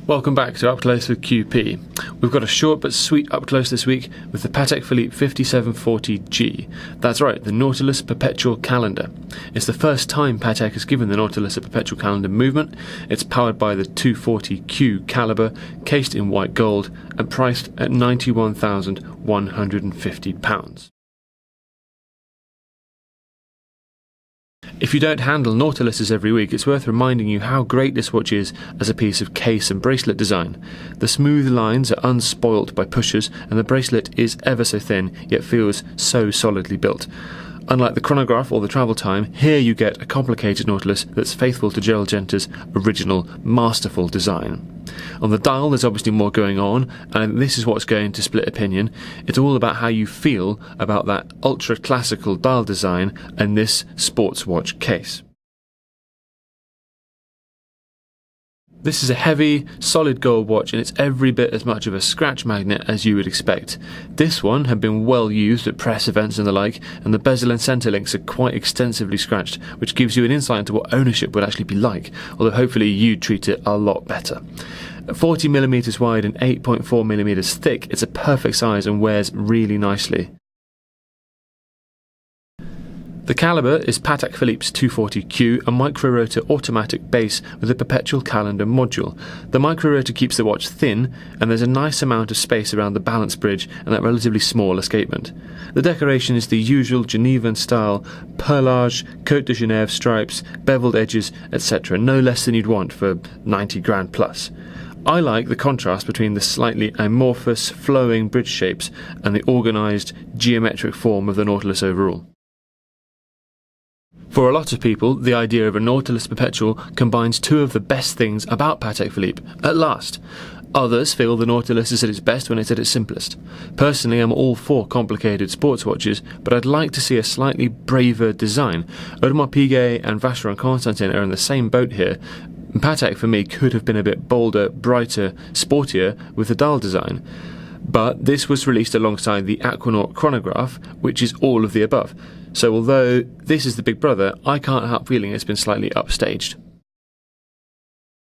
Welcome back to Up Close with QP. We've got a short but sweet Up Close this week with the Patek Philippe 5740G. That's right, the Nautilus Perpetual calendar. It's the first time Patek has given the Nautilus a perpetual calendar movement. It's powered by the 240Q caliber, cased in white gold and priced at £91,150. If you don't handle Nautiluses every week, it's worth reminding you how great this watch is as a piece of case and bracelet design. The smooth lines are unspoilt by pushers, and the bracelet is ever so thin, yet feels so solidly built. Unlike the chronograph or the travel time, here you get a complicated Nautilus that's faithful to Gerald Genter's original, masterful design. On the dial there's obviously more going on, and this is what's going to split opinion. It's all about how you feel about that ultra-classical dial design and this sports watch case. This is a heavy, solid gold watch, and it's every bit as much of a scratch magnet as you would expect. This one had been well used at press events and the like, and the bezel and centre links are quite extensively scratched, which gives you an insight into what ownership would actually be like, although hopefully you'd treat it a lot better. At 40mm wide and 8.4mm thick, it's a perfect size and wears really nicely. The caliber is Patek Philippe's 240Q, a micro-rotor automatic base with a perpetual calendar module. The micro-rotor keeps the watch thin, and there's a nice amount of space around the balance bridge and that relatively small escapement. The decoration is the usual Genevan style, perlage, Côte de Genève stripes, beveled edges, etc., no less than you'd want for 90 grand plus. I like the contrast between the slightly amorphous, flowing bridge shapes and the organised, geometric form of the Nautilus overall. For a lot of people, the idea of a Nautilus Perpetual combines two of the best things about Patek Philippe, at last. Others feel the Nautilus is at its best when it's at its simplest. Personally, I'm all for complicated sports watches, but I'd like to see a slightly braver design. Audemars Piguet and Vacheron Constantin are in the same boat here. Patek, for me, could have been a bit bolder, brighter, sportier with the dial design. But this was released alongside the Aquanaut chronograph, which is all of the above. So although this is the big brother, I can't help feeling it's been slightly upstaged.